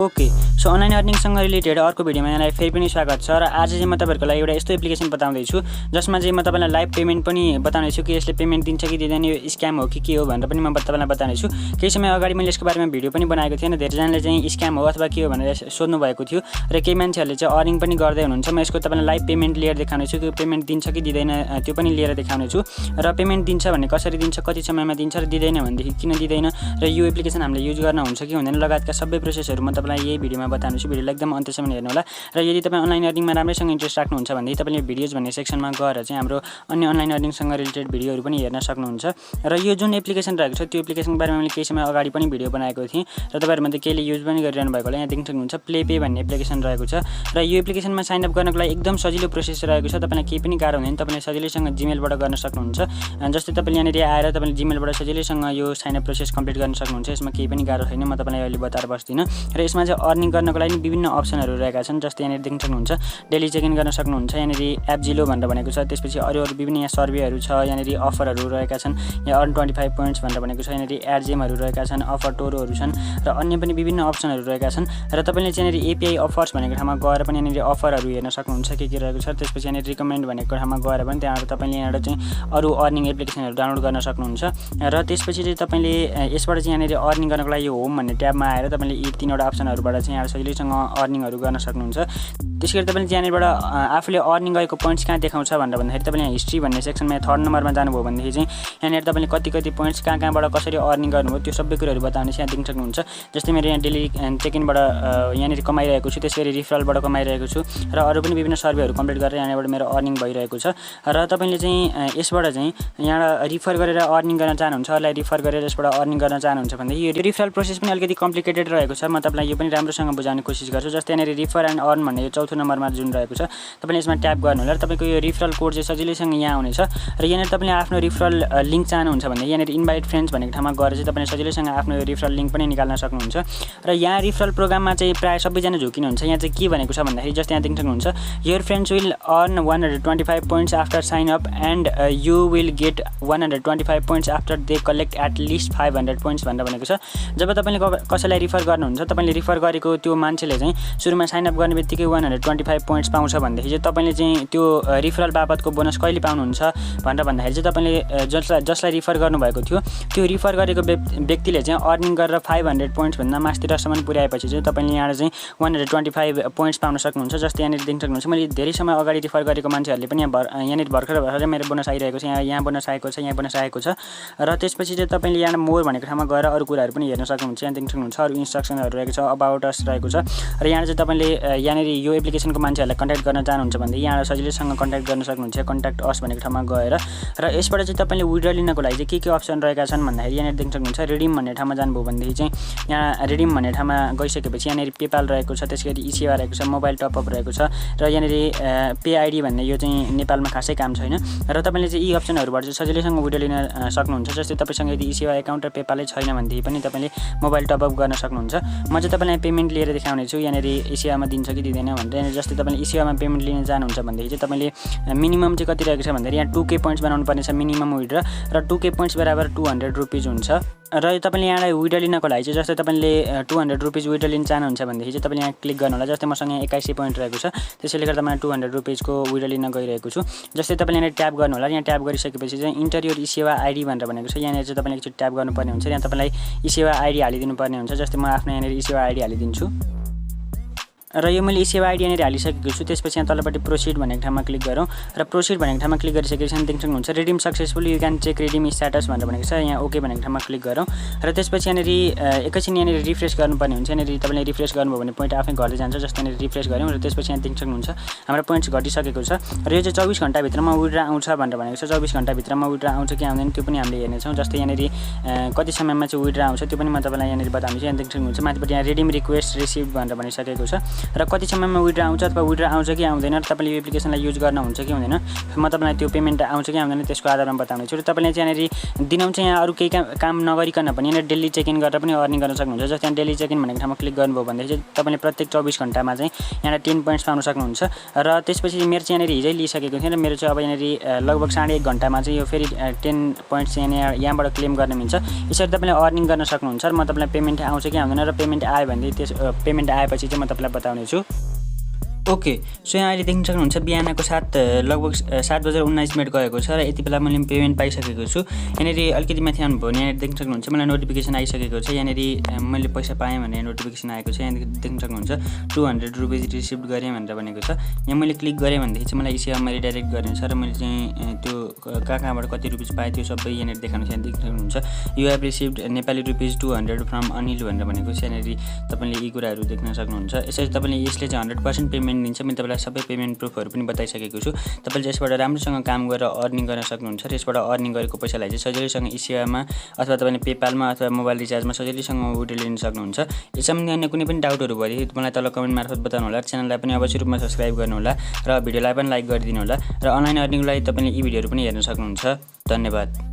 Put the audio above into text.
Okay so online अर्निङसँग related अर्को भिडियोमा यहाँलाई फेरि पनि स्वागत छ र आज चाहिँ म तपाईहरुको लागि एउटा यस्तो एप्लिकेसन बताउँदै छु जसमा चाहिँ म तपाईलाई लाइभ पेमेन्ट पनि बताउने छु कि यसले पेमेन्ट दिन्छ कि दिँदैन यो स्क्याम हो कि के हो भनेर पनि म तपाईलाई बताउने छु। केही समय अगाडि मैले यसको बारेमा भिडियो पनि बनाएको थिएँ र धेरैजनाले चाहिँ स्क्याम हो अथवा के हो भनेर सोध्नु भएको थियो र केही मान्छेहरुले चाहिँ अर्निङ पनि गर्दै हुनुहुन्छ। म यसको तपाईलाई लाइभ पेमेन्ट लिएर देखाउने छु कि पेमेन्ट दिन्छ कि दिँदैन त्यो पनि लिएर देखाउने छु र पेमेन्ट दिन्छ भने कसरी दिन्छ कति समयमा दिन्छ र दिँदैन भनेदेखि किन दिँदैन र यो एप्लिकेसन हामीले युज गर्न हुन्छ कि हुँदैन लगायतका सबै प्रोसेसहरु म तपाईलाई यही भिडियोमा बताउने छु। भिडियोलाई एकदम अन्त्यसम्म हेर्नु होला र यदि तपाई अनलाइन अर्निङमा राम्रैसँग इन्ट्रेस्ट राख्नुहुन्छ भने तपाईले भिडियोज भन्ने सेक्सनमा गएर चाहिँ हाम्रो अन्य अनलाइन अर्निङसँग रिलेटेड भिडियोहरु पनि हेर्न सक्नुहुन्छ। र यो जुन एप्लिकेसन रहेको छ त्यो एप्लिकेसनको बारेमा मैले केही समय अगाडि पनि भिडियो बनाएको थिएँ र तपाईहरुमध्ये केहीले युज पनि गरिरहनु भएको होला। यहाँ देख्न सक्नुहुन्छ प्लेपे भन्ने एप्लिकेसन रहेको छ र यो एप्लिकेसनमा साइन अप गर्नको लागि एकदम सजिलो प्रोसेस रहेको छ। तपाईलाई केही पनि गाह्रो हुँदैन, तपाईले सजिलैसँग जीमेलबाट गर्न सक्नुहुन्छ। जस्तै तपाईले यहाँनिर आएर तपाईले जीमेलबाट सजिलैसँग yo sign up process complete गर्न सक्नुहुन्छ। यसमा केही पनि गाह्रो छैन, म तपाईलाई अहिले बताएर बस्दिन। र यसमा चाहिँ अर्निङ गर्नको लागि विभिन्न अप्सनहरु रहेका छन्। जस्तै यहाँनिर देख्न सक्नुहुन्छ डेली चेक इन गर्न सक्नुहुन्छ। यहाँनिर एप जिलो भनेर भनेको छ। त्यसपछि अरु विभिन्न यहाँ सर्वेहरु छ, यहाँनिर अफरहरु रहेका छन्। यहाँ अर्न 25 पोइन्ट्स भनेर भनेको छ। यहाँनिर एडजेमहरु रहेका छन्, अफर टोरोहरु छन् र अन्य पनि विभिन्न अप्सनहरु रहेका छन्। र तपाईले चाहिँ यहाँनिर एपीआई अफर्स भनेको ठाउँमा गएर पनि यहाँनिर अफरहरु हेर्न सक्नुहुन्छ के रहेको छ। त्यसपछि यहाँनिर रिकमेन्ड भनेको ठाउँमा गएर पनि त्यहाँबाट तपाईले यहाँबाट चाहिँ अरु अर्निङ एप्लिकेसनहरु डाउनलोड गर्न सक्नुहुन्छ। र त्यसपछि चाहिँ तपाईले यसबाट चाहिँ यहाँनिर अर्निङ गर्नको लागि होम भन्ने ट्याबमा आएर तपाईले यी तीनवटा अप्सनहरुबाट चाहिँ यहाँ सजिलैसँग अर्निङहरु गर्न सक्नुहुन्छ। त्यसैगरी तपाईले यहाँनिरबाट आफूले अर्निङ गरेको पोइन्ट्स कहाँ देखाउँछ भनेर भन्दाखेरि तपाईले यहाँ हिस्ट्री भन्ने सेक्सनमा यहाँ थर्ड नम्बरमा जानुभयो भनेदेखि चाहिँ यहाँनिर तपाईले कति पोइन्ट्स कहाँबाट कसरी अर्निङ गर्नुभयो त्यो सबै कुराहरु बताउने यहाँ देख्न सक्नुहुन्छ। जस्तै मेरो यहाँ डेली चेक इनबाट यहाँनिर कमाइरहेको छु, त्यसैगरी रिफरलबाट कमाइरहेको छु र अरु पनि विभिन्न सर्वेहरु कम्प्लिट गरेर यहाँबाट मेरो अर्निङ भइरहेको छ। र तपाईले चाहिँ यसबाट चाहिँ यहाँ रिफर गरेर अर्निङ गर्न चाहनुहुन्छ, अरूलाई रिफर गरेर यसबाट अर्निङ गर्न चाहनुहुन्छ भनेदेखि यो रिफरल प्रोसेस पनि अलिकति कम्प्लिकेटेड रहेको छ। म तपाईलाई यो पनि राम्रोसँग बुझाउने कोसिस गर्छु। जस्तै यहाँनिर रिफर एन्ड अर्न भन्ने यो चौथो नम्बरमा जुन रहेको छ तपाईले यसमा ट्याप गर्नु होला र तपाईको यो रिफरल कोड चाहिँ सजिलैसँग यहाँ आउनेछ। र यहाँनिर तपाईले आफ्नो रिफरल लिंक चाहनुहुन्छ भने यहाँनिर इन्भाइट फ्रेन्ड्स भनेको ठाउँमा गएर चाहिँ तपाईले सजिलैसँग आफ्नो यो रिफरल लिंक पनि निकाल्न सक्नुहुन्छ। र यहाँ रिफरल प्रोग्राममा चाहिँ प्राय सबैजना झुकिनुहुन्छ। यहाँ चाहिँ के भनेको छ भन्दाखेरि जस्तै यहाँ देख्न सक्नुहुन्छ your friends will earn 125 points after sign up and you will get 125 points after they collect at least 500 points भनेर भनेको छ। जब तपाईले कसैलाई रिफर गर्नुहुन्छ तपाईले रिफर गरेको त्यो मान्छेले चाहिँ सुरुमा साइन अप गर्ने बित्तिकै 125 पोइन्ट्स पाउँछ भनेदेखि चाहिँ तपाईले चाहिँ त्यो रिफरल बापतको बोनस कहिले पाउनुहुन्छ भनेर भन्दाखेरि चाहिँ तपाईले जसलाई रिफर गर्नुभएको थियो त्यो रिफर गरेको व्यक्तिले चाहिँ अर्निङ गरेर 500 पोइन्ट्स भन्दा मास्तिरसम्म पुर्याएपछि चाहिँ तपाईले यहाँ चाहिँ 125 पोइन्ट्स पाउन सक्नुहुन्छ। जस्तै यहाँनिर देख्न सक्नुहुन्छ मैले धेरै समय अगाडि रिफर गरेको मान्छेहरुले पनि यहाँनिर भर्खर मेरो बोनस आइरहेको छ, यहाँ बोनस आएको छ, यहाँ बोनस आएको छ। र त्यसपछि चाहिँ तपाईले यहाँ मोर भनेको ठाउँमा गएर अरु कुराहरु पनि हेर्न सक्नुहुन्छ। यहाँ देख्न सक्नुहुन्छ अरु इन्स्ट्रक्सनहरु रहेको छ, अबाउट अस रहेको छ। र यहाँ चाहिँ तपाईले यहाँनिर यो एप्लिकेसनको मान्छेहरुलाई कन्ट्याक्ट गर्न चाहनुहुन्छ भने यहाँ सजिलैसँग कन्ट्याक्ट गर्न सक्नुहुन्छ कन्ट्याक्ट अस भनेको ठाउँमा गएर। र यसबाट चाहिँ तपाईले विड्रल लिनको लागि चाहिँ के अप्सन रहेका छन् भन्दाखेरि यहाँनिर देख्न सक्नुहुन्छ रिडीम भन्ने ठाउँमा जानुभयो भनेदेखि चाहिँ यहाँ रिडीम भन्ने ठाउँमा गइसकेपछि यहाँनिर पेपाल रहेको छ, त्यसैगरी इसेवा रहेको छ, मोबाइल टपअप रहेको छ र यहाँनिर पे आइडी भन्ने यो चाहिँ नेपालमा खासै काम छैन। र तपाईले चाहिँ यी अप्सनहरुबाट चाहिँ सजिलैसँग विड्रल लिन सक्नुहुन्छ। जस्तै तपाईसँग यदि इसेवा एकाउन्ट र पेपालै छैन भनेदेखि पनि तपाईले मोबाइल टपअप गर्न सक्नुहुन्छ। म चाहिँ तपाईलाई पेमेन्ट लिएर देखाउने छु यहाँनिर इसेवामा दिन्छ कि दिँदैन भनेर। जस्तै तपाईले इसेवामा पेमेन्ट लिन चाहनुहुन्छ भनेदेखि चाहिँ तपाईले मिनिमम चाहिँ कति रहेको छ भन्दाखेरि यहाँ 2k पोइन्ट्स बनाउनु पर्ने छ मिनिमम विड्र र 2k पोइन्ट्स बराबर 200 रुपैयाँ हुन्छ। र तपाईले यहाँलाई विड्र लिनको लागि चाहिँ जस्तै तपाईले 200 रुपैयाँ विड्र लिन चाहनुहुन्छ भनेदेखि चाहिँ तपाईले यहाँ क्लिक गर्नु होला। जस्तै मसँग यहाँ 81 पोइन्ट रहेको छ, त्यसैले गर्दा म 200 रुपैयाँको विड्र लिन गइरहेको छु। जस्तै तपाईले यहाँ ट्याप गर्नु होला। यहाँ ट्याप गरिसकेपछि चाहिँ इन्टर योर इसेवा आइडी भनेर भनेको छ। यहाँनिर चाहिँ तपाईले एकचोटि ट्याप गर्नुपर्ने हुन्छ। यहाँ तपाईलाई इसेवा आइडी हालिदिनु पर्ने हुन्छ। जस्तै म आफ्नो यहाँनिर इसेवा आइडी हालिदिन्छु र यो मैले इसेवा आइडी यहाँनिर हालिसकेको छु। त्यसपछि यहाँ तलपट्टि प्रोसिड भनेको ठाउँमा क्लिक गरौँ र प्रोसिड भनेको ठाउँमा क्लिक गरिसकेपछि देख्न सक्नुहुन्छ redeem successful you can check redeem status भनेर भनेको छ। यहाँ ओके भनेको ठाउँमा क्लिक गरौँ र त्यसपछि यहाँनिर एकैछिन यहाँनिर रिफ्रेस गर्नुपर्ने हुन्छ। यहाँनिर तपाईले रिफ्रेस गर्नुभयो भने पोइन्ट आफै घट्दै जान्छ। जस्तै यहाँनिर रिफ्रेस गऱ्यौँ र त्यसपछि यहाँ देख्न सक्नुहुन्छ हाम्रो पोइन्ट्स घटिसकेको छ र यो चाहिँ 24 घण्टाभित्रमा विड्र आउँछ भनेर भनेको छ। 24 घण्टाभित्रमा विड्र आउँछ कि आउँदैन त्यो पनि हामीले हेर्नेछौँ। जस्तै यहाँनिर कति समयमा चाहिँ विड्र आउँछ त्यो पनि म तपाईलाई यहाँनिर बताउँछु। यहाँ देख्न सक्नुहुन्छ माथिपट्टि यहाँ रिडिम रिक्वेस्ट रिसिभ्ड भनेर भनिसकेको छ र कति समयमा विड्रा आउँछ अथवा विड्रा आउँछ कि आउँदैन र तपाईँले यो एप्लिकेसनलाई युज गर्नुहुन्छ कि हुँदैन म तपाईँलाई त्यो पेमेन्ट आउँछ कि आउँदैन त्यसको आधारमा बताउने छु। र तपाईँले चाहिँ यहाँनिर दिनहुँ चाहिँ यहाँ अरू केही काम नगरिकन पनि यहाँ डेली चेक इन गरेर पनि अर्निङ गर्न सक्नुहुन्छ। जस्तै यहाँ डेली चेक इन भनेको ठाउँमा क्लिक गर्नुभयो भनेदेखि चाहिँ तपाईँले प्रत्येक 24 घण्टामा चाहिँ यहाँ 10 पोइन्ट्स पाउन सक्नुहुन्छ। र त्यसपछि मेरो चाहिँ यहाँनिर हिजै लिइसकेको थिएँ र मेरो चाहिँ अब यहाँनिर लगभग 1.5 घण्टामा चाहिँ यो फेरि 10 पोइन्ट्स यहाँबाट क्लेम गर्न मिल्छ। यसरी तपाईँले अर्निङ गर्न सक्नुहुन्छ। र म तपाईँलाई पेमेन्ट आउँछ कि आउँदैन र पेमेन्ट आयो भनेदेखि त्यस पेमेन्ट आएपछि चाहिँ म तपाईँलाई बताउने छु। ओके, सो यहाँ अहिले देख्न सक्नुहुन्छ बिहानको लगभग 7:19 गएको छ र यति बेला मैले पेमेन्ट पाइसकेको छु। यहाँनिर अलिकति माथि आउनुभयो भने यहाँनिर देख्न सक्नुहुन्छ मलाई नोटिफिकेसन आइसकेको छ। यहाँनिर मैले पैसा पाएँ भनेर नोटिफिकेसन आएको छ। यहाँ देख्न सक्नुहुन्छ 200 रुपियाँ रिसिभ गरेँ भनेर भनेको छ। यहाँ मैले क्लिक गरेँ भनेदेखि चाहिँ मलाई एसेवामा रिडाइरेक्ट गर्ने छ र मैले चाहिँ त्यो कहाँबाट कति रुपिस पाएँ त्यो सबै यहाँनिर देखाउनु छ। यहाँ देख्न सक्नुहुन्छ you have received Nepali rupees 200 from Anil भनेर भनेको छ। यहाँनिर तपाईँले यी कुराहरू देख्न सक्नुहुन्छ। यसरी तपाईँले यसले चाहिँ 100% पेमेन्ट दिन्छ। मैले तपाईँलाई सबै पेमेन्ट प्रुफहरू पनि बताइसकेको छु। तपाईँले यसबाट राम्रोसँग काम गरेर अर्निङ गर्न सक्नुहुन्छ। र यसबाट अर्निङ गरेको पैसालाई चाहिँ सजिलैसँग एसेवामा अथवा तपाईँले पेपालमा अथवा मोबाइल रिचार्जमा सजिलैसँग विड्रो लिन सक्नुहुन्छ। यस सम्बन्धी अन्य कुनै पनि डाउटहरू भएदेखि मलाई तल कमेन्ट मार्फत बताउनु होला। च्यानललाई पनि अवश्य रूपमा सब्स्क्राइब गर्नु होला र भिडियोलाई पनि लाइक गरिदिनु होला। र अनलाइन अर्निङलाई तपाईँले यी भिडियोहरू पनि हेर्न सक्नुहुन्छ। धन्यवाद।